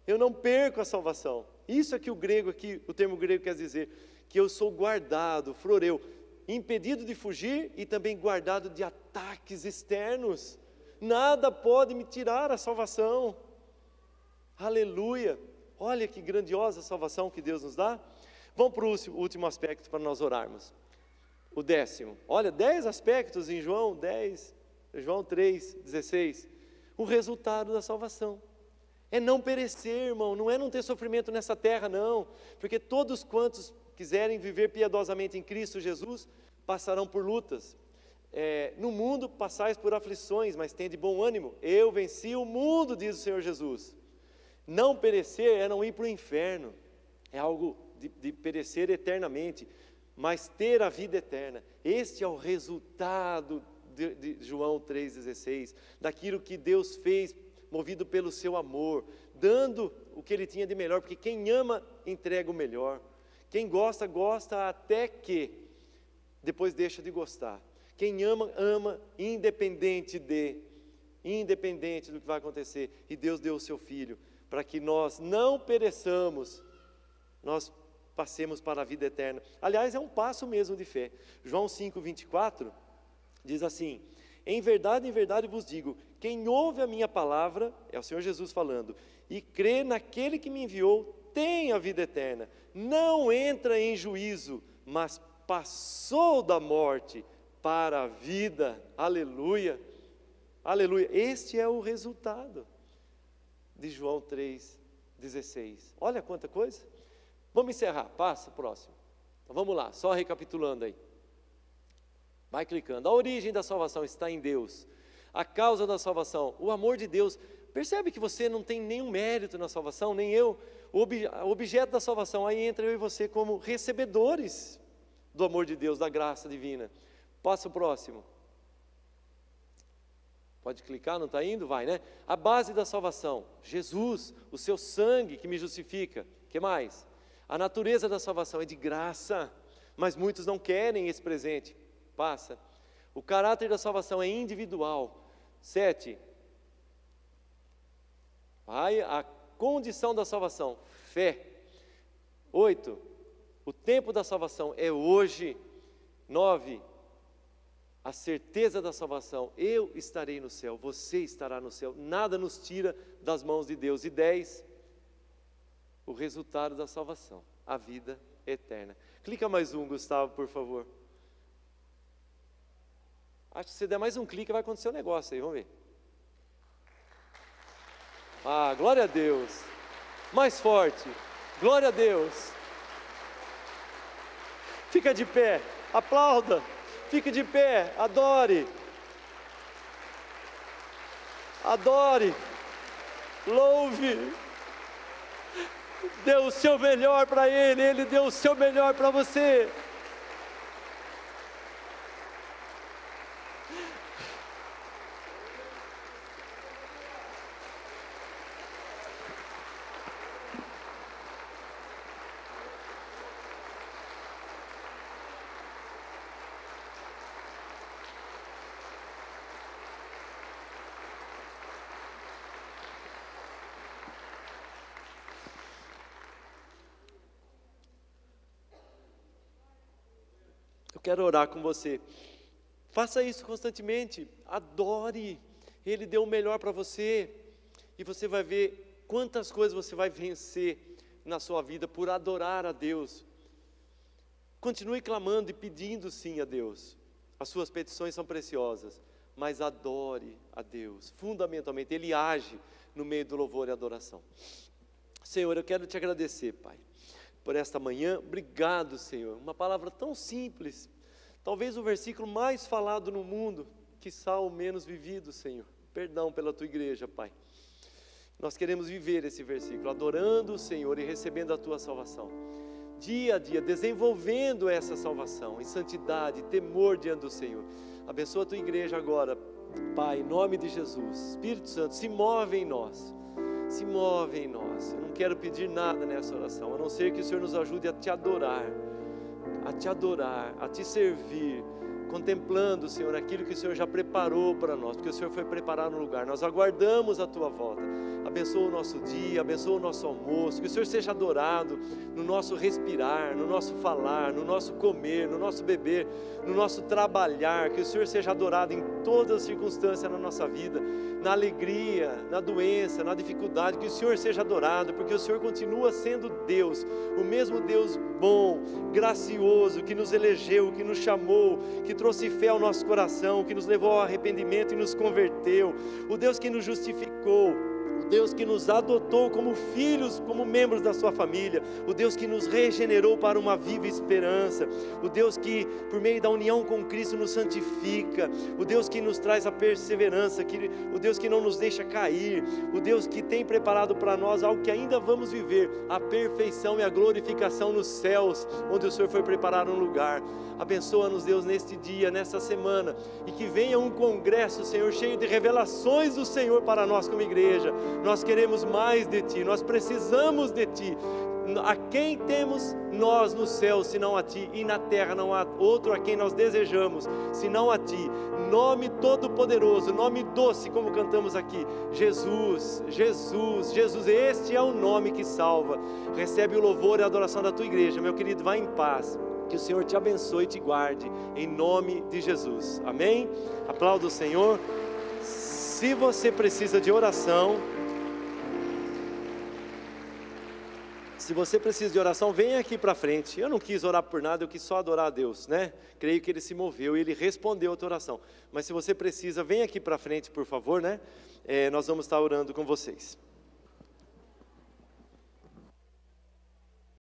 Eu não perco a salvação. Isso é que o termo grego quer dizer, que eu sou guardado, floreu, impedido de fugir e também guardado de ataques externos. Nada pode me tirar a salvação. Aleluia! Olha que grandiosa salvação que Deus nos dá. Vamos para o último aspecto para nós orarmos. O 10º. Olha, 10 aspectos em João 3,16. O resultado da salvação é não perecer, irmão, não é não ter sofrimento nessa terra, não, porque todos quantos quiserem viver piedosamente em Cristo Jesus, passarão por lutas. No mundo passais por aflições, mas tende bom ânimo, eu venci o mundo, diz o Senhor Jesus. Não perecer é não ir para o inferno, é algo de perecer eternamente, mas ter a vida eterna. Este é o resultado de João 3,16, daquilo que Deus fez, movido pelo seu amor, dando o que Ele tinha de melhor, porque quem ama, entrega o melhor. Quem gosta, gosta até que depois deixa de gostar. Quem ama, ama independente do que vai acontecer. E Deus deu o seu Filho, para que nós não pereçamos, nós passemos para a vida eterna. Aliás, é um passo mesmo de fé. João 5,24 diz assim: em verdade vos digo, quem ouve a minha palavra, é o Senhor Jesus falando, e crê naquele que me enviou, tem a vida eterna, não entra em juízo, mas passou da morte para a vida. Aleluia, aleluia. Este é o resultado de João 3,16. Olha quanta coisa. Vamos encerrar, passa, próximo. Então, vamos lá, só recapitulando aí. Vai clicando. A origem da salvação está em Deus. A causa da salvação, o amor de Deus. Percebe que você não tem nenhum mérito na salvação, nem eu. O objeto da salvação, aí entra eu e você como recebedores do amor de Deus, da graça divina. Passa o próximo. Pode clicar, não está indo? Vai, né? A base da salvação, Jesus, o seu sangue que me justifica. O que mais? A natureza da salvação é de graça, mas muitos não querem esse presente. Passa. O caráter da salvação é individual. 7. A condição da salvação, fé. 8. O tempo da salvação é hoje. 9. A certeza da salvação, eu estarei no céu, você estará no céu, nada nos tira das mãos de Deus. E 10, o resultado da salvação, a vida eterna. Clica mais um, Gustavo, por favor. Acho que se der mais um clique vai acontecer um negócio aí, vamos ver. Ah, glória a Deus. Mais forte, glória a Deus. Fica de pé, aplauda. Fique de pé, adore, louve, dê o seu melhor para Ele, Ele deu o seu melhor para você. Quero orar com você. Faça isso constantemente. Adore. Ele deu o melhor para você. E você vai ver quantas coisas você vai vencer na sua vida por adorar a Deus. Continue clamando e pedindo sim a Deus. As suas petições são preciosas. Mas adore a Deus. Fundamentalmente, Ele age no meio do louvor e adoração. Senhor, eu quero te agradecer, Pai, por esta manhã. Obrigado, Senhor. Uma palavra tão simples. Talvez o versículo mais falado no mundo, quiçá o menos vivido, Senhor. Perdão pela tua igreja, Pai. Nós queremos viver esse versículo, adorando o Senhor e recebendo a tua salvação. Dia a dia, desenvolvendo essa salvação em santidade, temor diante do Senhor. Abençoa a tua igreja agora, Pai, em nome de Jesus. Espírito Santo, se move em nós. Se move em nós. Eu não quero pedir nada nessa oração, a não ser que o Senhor nos ajude a te adorar, a te servir, contemplando, Senhor, aquilo que o Senhor já preparou para nós, porque o Senhor foi preparar no lugar. Nós aguardamos a tua volta. Abençoa o nosso dia, abençoa o nosso almoço, que o Senhor seja adorado no nosso respirar, no nosso falar, no nosso comer, no nosso beber, no nosso trabalhar, que o Senhor seja adorado em todas as circunstâncias na nossa vida, na alegria, na doença, na dificuldade, que o Senhor seja adorado, porque o Senhor continua sendo Deus, o mesmo Deus bom, gracioso, que nos elegeu, que nos chamou, que trouxe fé ao nosso coração, que nos levou ao arrependimento e nos converteu, o Deus que nos justificou, o Deus que nos adotou como filhos, como membros da sua família, o Deus que nos regenerou para uma viva esperança, o Deus que por meio da união com Cristo nos santifica, o Deus que nos traz a perseverança, o Deus que não nos deixa cair, o Deus que tem preparado para nós algo que ainda vamos viver, a perfeição e a glorificação nos céus, onde o Senhor foi preparar um lugar. Abençoa-nos, Deus, neste dia, nesta semana, e que venha um congresso, Senhor, cheio de revelações do Senhor para nós como igreja. Nós queremos mais de Ti, nós precisamos de Ti. A quem temos nós no céu, senão a Ti, e na terra não há outro a quem nós desejamos, senão a Ti. Nome todo poderoso, nome doce, como cantamos aqui, Jesus, Jesus, Jesus, este é o nome que salva. Recebe o louvor e a adoração da Tua igreja, meu querido, vá em paz. Que o Senhor te abençoe e te guarde, em nome de Jesus, amém? Aplauda o Senhor. Se você precisa de oração, venha aqui para frente. Eu não quis orar por nada, eu quis só adorar a Deus, né? Creio que Ele se moveu e Ele respondeu a tua oração. Mas se você precisa, venha aqui para frente, por favor, né? Nós vamos estar orando com vocês.